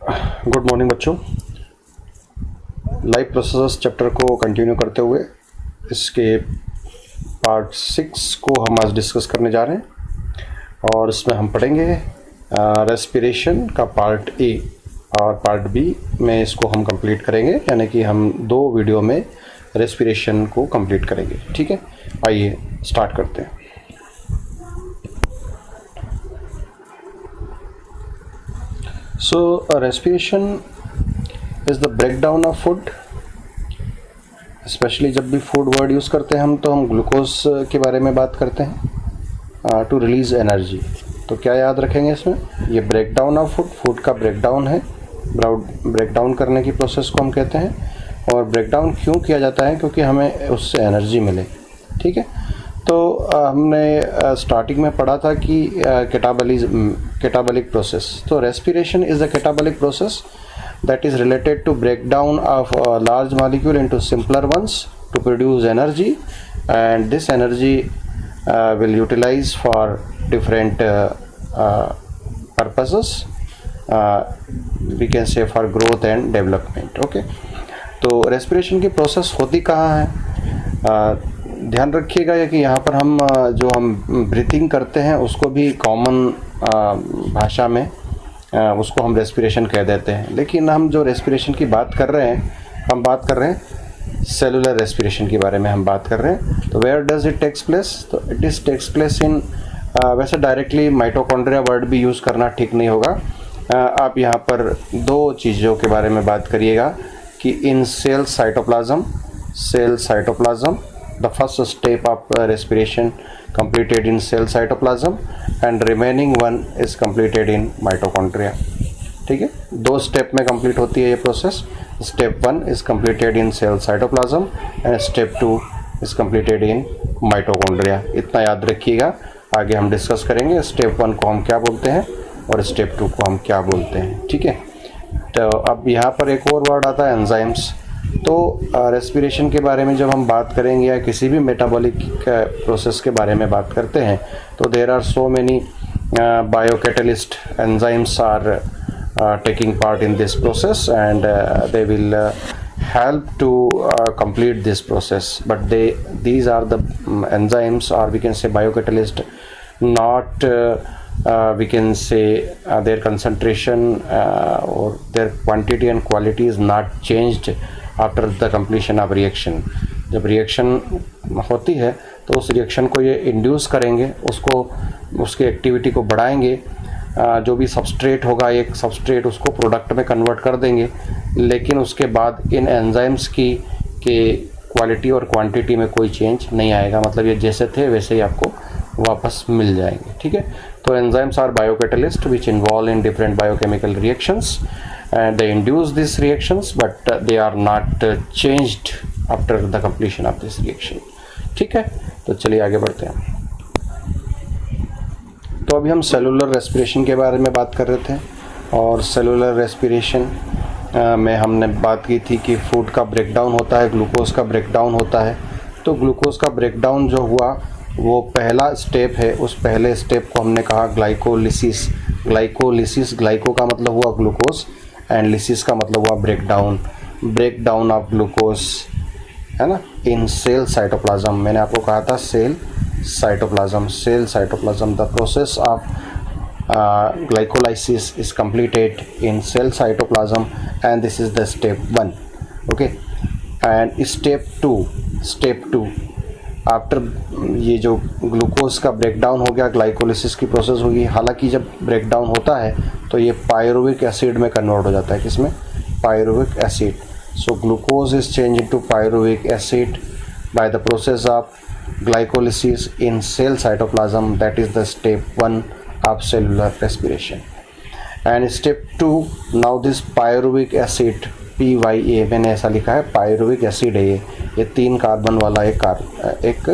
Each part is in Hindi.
गुड मॉर्निंग बच्चों। लाइफ प्रोसेसेस चैप्टर को कंटिन्यू करते हुए इसके पार्ट 6 को हम आज डिस्कस करने जा रहे हैं और इसमें हम पढ़ेंगे रेस्पिरेशन का पार्ट ए और पार्ट बी में इसको हम कंप्लीट करेंगे, यानी कि हम 2 वीडियो में रेस्पिरेशन को कंप्लीट करेंगे। ठीक है, आइए स्टार्ट करते हैं। So respiration is the breakdown of food, specially जब भी फूड वर्ड यूज़ करते हैं तो हम ग्लूकोज के बारे में बात करते हैं टू रिलीज़ एनर्जी। तो क्या याद रखेंगे इसमें, ये ब्रेकडाउन ऑफ फूड, फूड का ब्रेकडाउन है। ब्रेकडाउन करने की प्रोसेस को हम कहते हैं। और ब्रेकडाउन क्यों किया जाता है, क्योंकि हमें उससे एनर्जी मिले। ठीक है, तो हमने स्टार्टिंग में पढ़ा था कि कैटाबॉलिक प्रोसेस। तो respiration is the catabolic process that is related to breakdown of large molecule into simpler ones to produce energy, and this energy will utilize for different purposes, we can say for growth and development. Okay, तो रेस्पिरेशन की प्रोसेस होती कहाँ है? ध्यान रखिएगा कि यहाँ पर हम जो हम ब्रीथिंग करते हैं उसको भी कॉमन भाषा में उसको हम रेस्पिरेशन कह देते हैं, लेकिन हम जो रेस्पिरेशन की बात कर रहे हैं, हम बात कर रहे हैं सेलुलर रेस्पिरेशन के बारे में हम बात कर रहे हैं। तो where does it takes place? तो it is takes place in, वैसे डायरेक्टली माइटोकॉन्ड्रिया वर्ड भी यूज़ करना ठीक नहीं होगा। आप यहाँ पर 2 चीज़ों के बारे में बात करिएगा कि in cell cytoplasm, the first step of respiration completed in cell cytoplasm and remaining one is completed in mitochondria। ठीक है, 2 स्टेप में कंप्लीट होती है ये process. Step 1 is completed in cell cytoplasm and step 2 is completed in mitochondria। इतना याद रखिएगा, आगे हम डिस्कस करेंगे स्टेप 1 को हम क्या बोलते हैं और स्टेप 2 को हम क्या बोलते हैं। ठीक है, तो अब यहाँ पर एक और वर्ड आता है एंजाइम्स। तो रेस्पिरेशन के बारे में जब हम बात करेंगे या किसी भी मेटाबॉलिक प्रोसेस के बारे में बात करते हैं तो there are so many biocatalyst enzymes are taking part in this process and they will help to complete this process, but these are the enzymes, or we can say biocatalyst, not we can say their concentration or their quantity and quality is not changed after the completion of reaction। जब रिएक्शन होती है तो उस रिएक्शन को ये इंड्यूस करेंगे, उसको उसकी एक्टिविटी को बढ़ाएंगे, जो भी सबस्ट्रेट होगा एक सबस्ट्रेट उसको प्रोडक्ट में कन्वर्ट कर देंगे, लेकिन उसके बाद इन एंजाइम्स की के क्वालिटी और क्वांटिटी में कोई चेंज नहीं आएगा। मतलब ये जैसे थे वैसे ही आपको वापस मिल जाएंगे। ठीक है, तो enzymes are biocatalyst which involve in different biochemical reactions and they induce these reactions but they are not changed after the completion of this reaction। ठीक है, तो चलिए आगे बढ़ते हैं। तो अभी हम सेलुलर रेस्पिरेशन के बारे में बात कर रहे थे और सेलुलर रेस्पिरेशन में हमने बात की थी कि फूड का ब्रेकडाउन होता है, ग्लूकोज का ब्रेकडाउन होता है। तो ग्लूकोज का ब्रेकडाउन जो हुआ वो पहला स्टेप है, उस पहले स्टेप को हमने कहा ग्लाइकोलिसिस। ग्लाइको का मतलब हुआ ग्लूकोज एंड लिसिस का मतलब हुआ ब्रेकडाउन ऑफ ग्लूकोज, है ना, इन सेल साइटोप्लाज्म। मैंने आपको कहा था cell cytoplasm the process of glycolysis is completed in cell cytoplasm and this is the step 1। okay, and step 2 after ये जो ग्लूकोज का ब्रेकडाउन हो गया, ग्लाइकोलिसिस की प्रोसेस होगी। हालांकि जब ब्रेकडाउन होता है तो ये पायरुविक एसिड में कन्वर्ट हो जाता है, किसमें? Pyruvic acid. So glucose is change into pyruvic acid by the process of glycolysis in cell cytoplasm, that is the step 1 of cellular respiration। and step 2, now this pyruvic acid PYA, मैंने ऐसा लिखा है, पायरुविक एसिड है ये 3 कार्बन वाला एक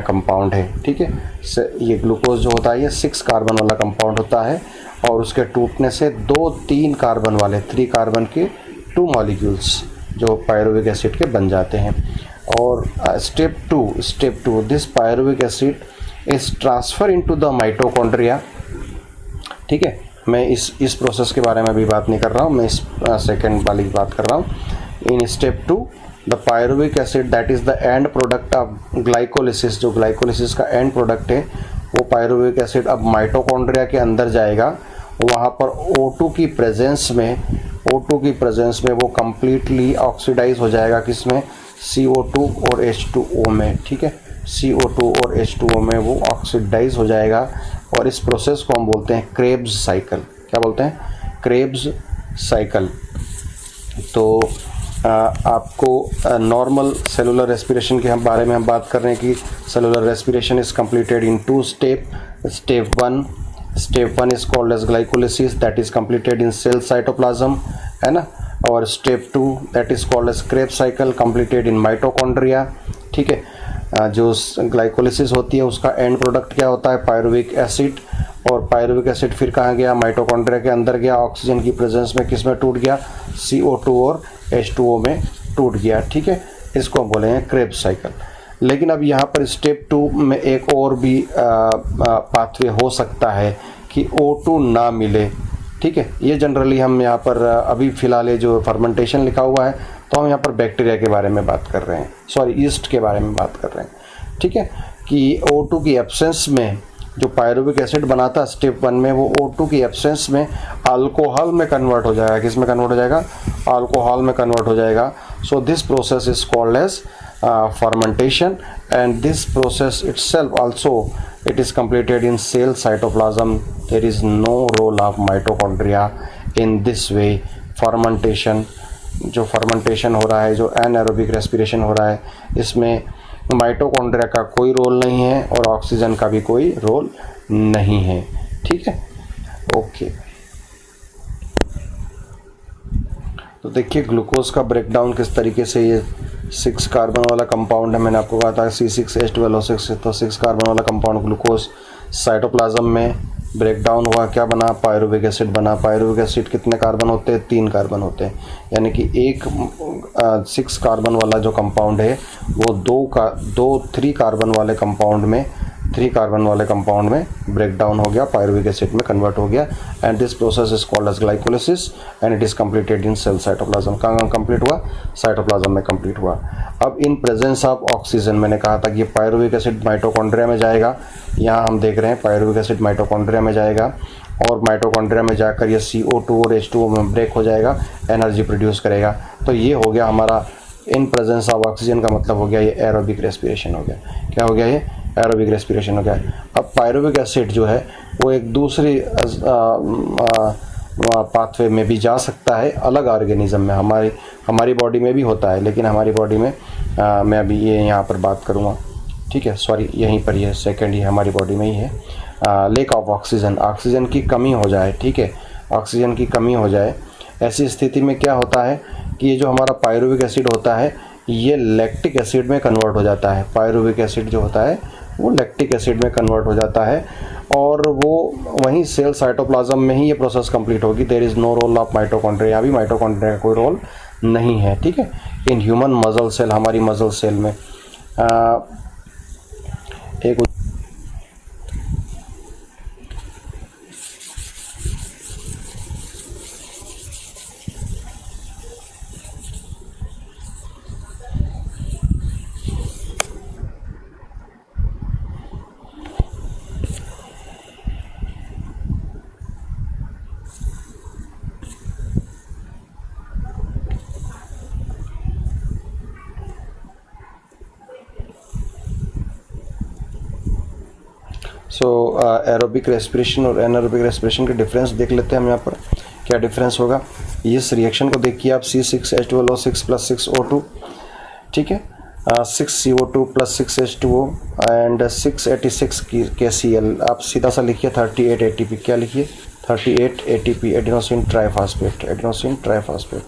कंपाउंड है। ठीक है, ये ग्लूकोज जो होता है ये 6 कार्बन वाला कंपाउंड होता है और उसके टूटने से 2-3 कार्बन वाले 3 कार्बन के 2 मॉलिक्यूल्स जो पायरुविक एसिड के बन जाते हैं। और step two this pyruvic acid is transfer into the mitochondria. ठीक है, मैं इस प्रोसेस के बारे में अभी बात नहीं कर रहा हूँ, मैं इस सेकेंड वाली की बात कर रहा हूँ। In step 2 the pyruvic acid that is the end product of glycolysis, जो ग्लाइकोलिसिस का एंड प्रोडक्ट है वो पायरुविक एसिड अब माइटोकॉन्ड्रिया के अंदर जाएगा। वहाँ पर O2 की प्रेजेंस में वो कम्प्लीटली ऑक्सीडाइज हो जाएगा, किसमें, CO2 और H2O में, ठीक है, CO2 और H2O में वो ऑक्सीडाइज हो जाएगा। और इस प्रोसेस को हम बोलते हैं क्रेब्स साइकिल। क्या बोलते हैं? Krebs cycle. तो आपको नॉर्मल सेलुलर रेस्पिरेशन के बारे में हम बात कर रहे हैं कि cellular respiration is completed in 2 step. Step 1 is called as glycolysis that is completed in cell cytoplasm, है ना। और step 2 that is called as Krebs cycle completed in mitochondria, ठीक है। जो ग्लाइकोलिसिस होती है उसका एंड प्रोडक्ट क्या होता है? Pyruvic acid. और पायरुविक एसिड फिर कहाँ गया? माइटोकॉन्ड्रिया के अंदर गया, ऑक्सीजन की प्रेजेंस में किस में टूट गया? CO2 और H2O में टूट गया, ठीक है। इसको हम बोलेंगे क्रेब्स साइकिल। लेकिन अब यहाँ पर स्टेप 2 में एक और भी पाथवे हो सकता है कि O2 ना मिले, ठीक है। ये जनरली हम यहाँ पर अभी फ़िलहाल ये जो फर्मेंटेशन लिखा हुआ है तो हम यहाँ पर बैक्टीरिया के बारे में बात कर रहे हैं, सॉरी ईस्ट के बारे में बात कर रहे हैं, ठीक है। कि O2 की एब्सेंस में जो पायरुविक एसिड बनाता है स्टेप 1 में, वो O2 की एब्सेंस में अल्कोहल में कन्वर्ट हो जाएगा। किस में कन्वर्ट हो जाएगा? अल्कोहल में कन्वर्ट हो जाएगा। So this process is called as fermentation, and this process itself also it is completed in cell cytoplasm. There is no role of mitochondria in this way. fermentation, जो fermentation हो रहा है, जो anaerobic respiration हो रहा है, इसमें माइटोकॉन्ड्रिया का कोई रोल नहीं है और ऑक्सीजन का भी कोई रोल नहीं है, ठीक है। ओके, तो देखिए ग्लूकोज का ब्रेकडाउन किस तरीके से, ये 6 कार्बन वाला कंपाउंड है, मैंने आपको कहा था C6H12O6, तो 6 कार्बन वाला कंपाउंड ग्लूकोज साइटोप्लाज्म में ब्रेकडाउन हुआ, क्या बना? पायरुविक एसिड बना। पायरुविक एसिड कितने कार्बन होते हैं? 3 कार्बन होते हैं, यानी कि 6 कार्बन वाला जो कंपाउंड है वो 3 कार्बन वाले कंपाउंड में ब्रेक डाउन हो गया, पायरुविक एसिड में कन्वर्ट हो गया। And this process is called as glycolysis and it is completed in cell cytoplasm. कहाँ कंप्लीट हुआ? साइटोप्लाज्म में कंप्लीट हुआ। अब इन प्रेजेंस ऑफ ऑक्सीजन, मैंने कहा था कि ये पायरुविक एसिड माइटोकॉन्ड्रिया में जाएगा। यहाँ हम देख रहे हैं पायरुविक एसिड माइटोकॉन्ड्रिया में जाएगा और माइटोकॉन्ड्रिया में जाकर ये CO2 और H2O में ब्रेक हो जाएगा, एनर्जी प्रोड्यूस करेगा। तो ये हो गया हमारा इन प्रेजेंस ऑफ ऑक्सीजन का मतलब हो गया ये एरोबिक रेस्पिरेशन हो गया। क्या हो गया? ये एरोबिक रेस्पिरेशन हो गया। अब पायरुविक एसिड जो है वो एक दूसरी पाथवे में भी जा सकता है, अलग ऑर्गेनिज्म में, हमारी बॉडी में भी होता है, लेकिन हमारी बॉडी में मैं अभी ये यहाँ पर बात करूँगा, ठीक है, सॉरी यहीं पर ये सेकेंड ही हमारी बॉडी में ही है। लेक ऑफ ऑक्सीजन की कमी हो जाए, ठीक है, ऑक्सीजन की कमी हो जाए, ऐसी स्थिति में क्या होता है कि ये जो हमारा पायरुविक एसिड होता है ये लैक्टिक एसिड में कन्वर्ट हो जाता है। पायरुविक एसिड जो होता है वो लैक्टिक एसिड में कन्वर्ट हो जाता है और वो वहीं सेल साइटोप्लाज्म में ही ये प्रोसेस कंप्लीट होगी। There is no role of mitochondria, यहाँ भी माइटोकॉन्ड्रिया का कोई रोल नहीं है, ठीक है। इन ह्यूमन मसल सेल, हमारी मसल सेल में एक एरोबिक रेस्पिरेशन और एनारोबिक रेस्पिरेशन के डिफरेंस देख लेते हैं हम यहाँ पर। क्या डिफरेंस होगा? इस रिएक्शन को देखिए आप, C6H12O6 + 6O2, ठीक है, 6CO2 + 6H2O एंड 686 KCl। आप सीधा सा लिखिए 38 ATP। क्या लिखिए? 38 ATP, एडिनोसिन ट्राइफॉस्फेट,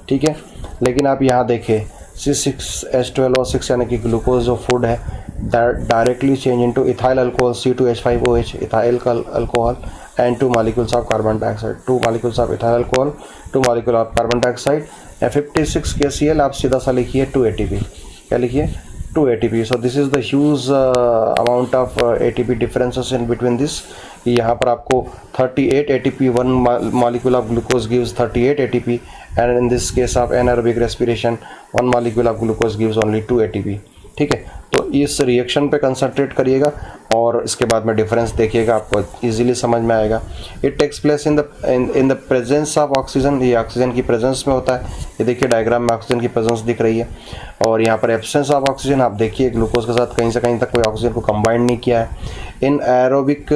ठीक है। लेकिन आप यहाँ देखें C6H12O6 यानी कि ग्लूकोज जो फूड है directly change into ethyl alcohol C2H5OH, ethyl alcohol, and 2 molecules of carbon dioxide, 2 molecules of ethyl alcohol, 2 molecules of carbon dioxide, 56 KCl। आप सीधा सा लिखिए 2 ATP। क्या लिखिए? 2 ATP. So this is the huge amount of ATP differences in between this. यहाँ पर आपको 38 ATP, one molecule of glucose gives 38 ATP, and in this case of anaerobic respiration one molecule of glucose gives only 2 ATP. ठीक है, तो इस रिएक्शन पे कंसंट्रेट करिएगा और इसके बाद में डिफरेंस देखिएगा, आपको इजीली समझ में आएगा. It takes place in the presence of oxygen. ये ऑक्सीजन की प्रेजेंस में होता है. ये देखिए डायग्राम में ऑक्सीजन की प्रेजेंस दिख रही है. और यहाँ पर एब्सेंस ऑफ ऑक्सीजन, आप देखिए ग्लूकोज के साथ कहीं से कहीं तक कोई ऑक्सीजन को कंबाइंड नहीं किया है. In aerobic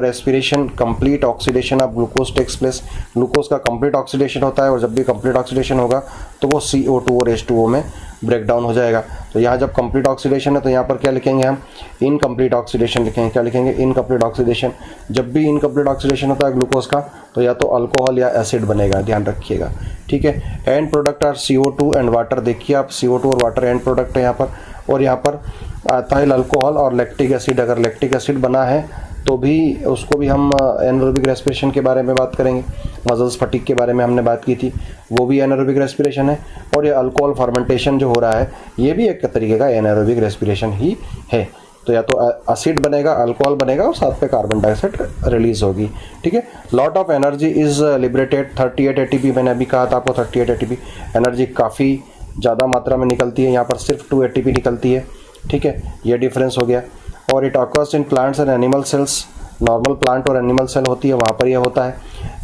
respiration complete oxidation of glucose takes place. Glucose का कंप्लीट ऑक्सीडेशन होता है और जब भी कंप्लीट ऑक्सीडेशन होगा तो वो CO2 और H2O में ब्रेक डाउन हो जाएगा. तो यहाँ जब कंप्लीट ऑक्सीडेशन है तो यहाँ पर क्या लिखेंगे हम, इनकम्प्लीट ऑक्सीडेशन लिखेंगे. क्या लिखेंगे, इनकम्प्लीट ऑक्सीडेशन. जब भी इनकम्प्लीट ऑक्सीडेशन होता है ग्लूकोज का तो या तो अल्कोहल या एसिड बनेगा, ध्यान रखिएगा. ठीक है, end product are CO2 and water. देखिए आप CO2 और वाटर एंड प्रोडक्ट है यहाँ पर. और यहाँ पर एथाइल अल्कोहल और लैक्टिक एसिड. अगर लैक्टिक एसिड बना है तो भी उसको भी हम एनारोबिक रेस्पिरेशन के बारे में बात करेंगे. मसल्स फटीग के बारे में हमने बात की थी, वो भी एनारोबिक रेस्पिरेशन है. और ये अल्कोहल फर्मेंटेशन जो हो रहा है ये भी एक तरीके का एनारोबिक रेस्पिरेशन ही है. तो या तो एसिड बनेगा, अल्कोहल बनेगा और साथ पे कार्बन डाइऑक्साइड रिलीज होगी. ठीक है, lot of energy is liberated. 38 ATP मैंने अभी कहा था आपको, 38 ATP एनर्जी काफ़ी ज़्यादा मात्रा में निकलती है. यहाँ पर सिर्फ 2 ATP निकलती है. ठीक है, ये डिफरेंस हो गया. और it occurs in plants and animal cells. Normal plant और एनिमल सेल होती है वहाँ पर यह होता है.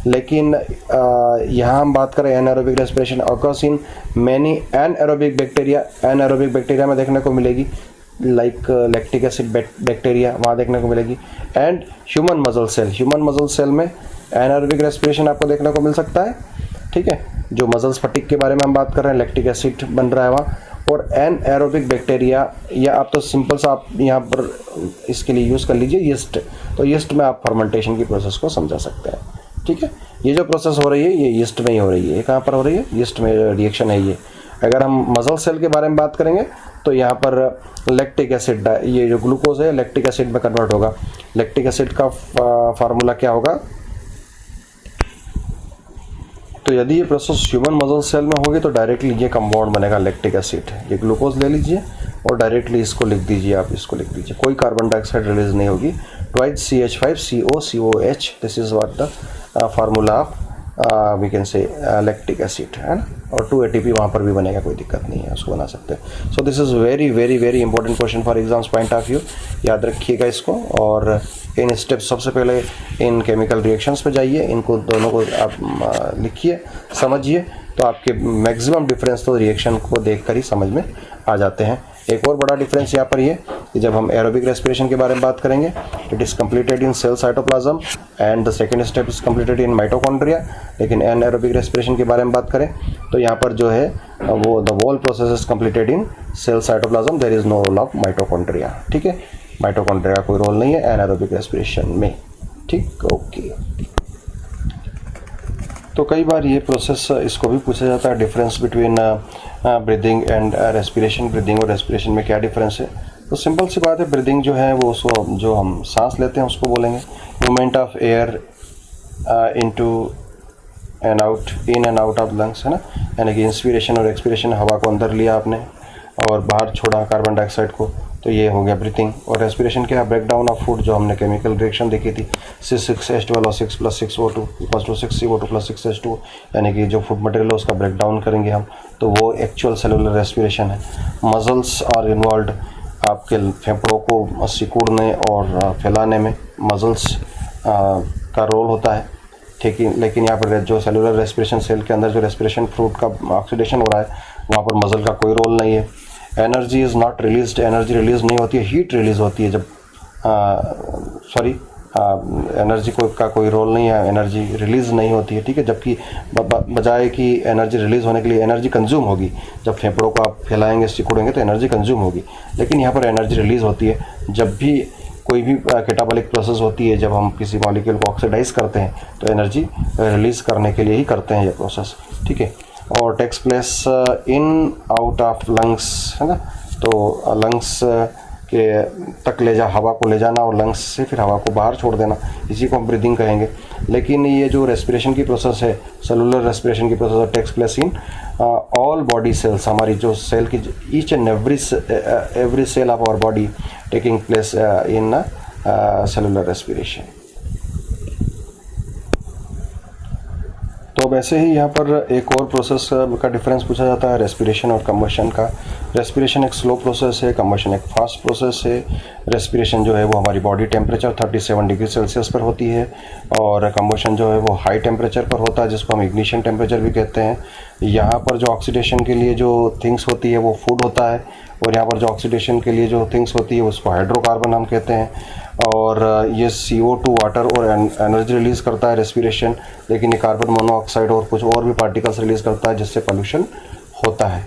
लेकिन यहाँ हम बात करें anaerobic respiration occurs in many anaerobic bacteria. Anaerobic bacteria में देखने को मिलेगी, लाइक लैक्टिक एसिड बैक्टीरिया वहाँ देखने को मिलेगी. And human muscle cell. Human muscle cell में एनारोबिक रेस्पिरेशन आपको देखने को मिल सकता है. ठीक है, जो मसल्स फटीग के बारे में हम बात कर रहे हैं, लैक्टिक एसिड बन रहा है वहाँ. और एनएरोबिक बैक्टीरिया, या आप तो सिंपल सा आप यहाँ पर इसके लिए यूज़ कर लीजिए यीस्ट. तो यीस्ट में आप फर्मेंटेशन की प्रोसेस को समझा सकते हैं. ठीक है, ये जो प्रोसेस हो रही है ये यीस्ट में ही हो रही है. ये कहाँ पर हो रही है, यीस्ट में रिएक्शन है ये. अगर हम मसल सेल के बारे में बात करेंगे तो यहाँ पर लैक्टिक एसिड, ये जो ग्लूकोज है लैक्टिक एसिड में कन्वर्ट होगा. लैक्टिक एसिड का फार्मूला क्या होगा, तो यदि ये प्रोसेस ह्यूमन मसल सेल में होगी तो डायरेक्टली ये कंपाउंड बनेगा लैक्टिक एसिड. ये ग्लूकोज ले लीजिए और डायरेक्टली इसको लिख दीजिए, आप इसको लिख दीजिए, कोई कार्बन डाइऑक्साइड रिलीज नहीं होगी. Twice CH5COCOH. This is what the formula of we can say lactic acid, है ना. और 2 ATP वहाँ पर भी बनेगा, कोई दिक्कत नहीं है, उसको बना सकते हैं. So this is very very very important question for exams point of view. याद रखिएगा इसको. और इन स्टेप्स सबसे पहले इन केमिकल रिएक्शंस पे जाइए, इनको दोनों को आप लिखिए, समझिए, तो आपके मैक्सिमम डिफरेंस तो रिएक्शन को देखकर ही समझ में आ जाते हैं. एक और बड़ा डिफरेंस यहाँ पर ये कि जब हम एरोबिक रेस्पिरेशन के बारे में बात करेंगे, it is completed in cell cytoplasm and the second step is completed in mitochondria. लेकिन एनारोबिक रेस्पिरेशन के बारे में बात करें तो यहाँ पर जो है वो the whole process is completed in cell cytoplasm. There is no role of mitochondria. ठीक है, माइटोकॉन्ड्रिया का कोई रोल नहीं है एनारोबिक रेस्पिरेशन में. ठीक, ओके. तो कई बार ये प्रोसेस इसको भी पूछा जाता है, difference between breathing and respiration. Breathing और रेस्पिरेशन में क्या डिफरेंस है. तो सिंपल सी बात है, ब्रीदिंग जो है वो उसको जो हम सांस लेते हैं उसको बोलेंगे movement of air into and out, in and out of lungs, है ना. यानी कि इंस्पिरेशन और एक्सपिरेशन, हवा को अंदर लिया आपने और बाहर छोड़ा कार्बन डाइऑक्साइड को, तो ये हो गया ब्रीथिंग. और रेस्पिरेशन क्या है, ब्रेक डाउन ऑफ फूड, जो हमने केमिकल रिएक्शन देखी थी, C6H12 और 6 + 6O2 = 6CO2 + 6H2, यानी कि जो फूड मटेरियल है उसका ब्रेक डाउन करेंगे हम, तो वो एक्चुअल सेलुलर रेस्पिरेशन है. मसल्स आर इन्वॉल्व, आपके फेफड़ों को सिकुड़ने और फैलाने में मसल्स का रोल होता है. ठीक है, लेकिन यहाँ पर जो सेलुलर रेस्पिरेशन, सेल के अंदर जो रेस्पिरेशन फ्रूट का ऑक्सीडेशन हो रहा है वहाँ पर मसल का कोई रोल नहीं है. Energy is not released, energy release नहीं होती है, हीट रिलीज होती है. जब एनर्जी का कोई रोल नहीं है, एनर्जी रिलीज नहीं होती है. ठीक है, जबकि बजाय कि एनर्जी रिलीज होने के लिए एनर्जी कंज्यूम होगी. जब फेफड़ों को आप फैलाएंगे, सिकुड़ेंगे तो एनर्जी कंज्यूम होगी. लेकिन यहाँ पर एनर्जी रिलीज होती है जब भी कोई भी कैटाबॉलिक प्रोसेस होती है. जब हम किसी मॉलिक्यूल को ऑक्सीडाइज करते हैं तो एनर्जी रिलीज करने के लिए ही करते हैं ये प्रोसेस. ठीक है, और takes place in out of lungs, है ना. तो लंग्स के तक ले जा हवा को ले जाना और लंग्स से फिर हवा को बाहर छोड़ देना, इसी को हम ब्रीदिंग कहेंगे। लेकिन ये जो रेस्पिरेशन की प्रोसेस है, सेलुलर रेस्पिरेशन की process takes place in all body cells, हमारी जो सेल की each and every cell of our body taking place in cellular respiration. तो वैसे ही यहाँ पर एक और प्रोसेस का डिफरेंस पूछा जाता है रेस्पिरेशन और कंबशन का। रेस्पिरेशन एक स्लो प्रोसेस है, कंबशन एक फास्ट प्रोसेस है। रेस्पिरेशन जो है वो हमारी बॉडी टेम्परेचर 37 डिग्री सेल्सियस पर होती है और कंबशन जो है वो हाई टेम्परेचर पर होता है, जिसको हम इग्निशन टेम्परेचर भी कहते हैं। यहाँ पर जो ऑक्सीडेशन के लिए जो थिंग्स होती है वो फूड होता है और यहाँ पर जो ऑक्सीडेशन के लिए जो थिंग्स होती है उसको हाइड्रोकार्बन हम कहते हैं। और ये CO2 वाटर और एनर्जी रिलीज़ करता है रेस्पिरेशन, लेकिन ये कार्बन मोनोऑक्साइड और कुछ और भी पार्टिकल्स रिलीज़ करता है जिससे पोल्यूशन होता है।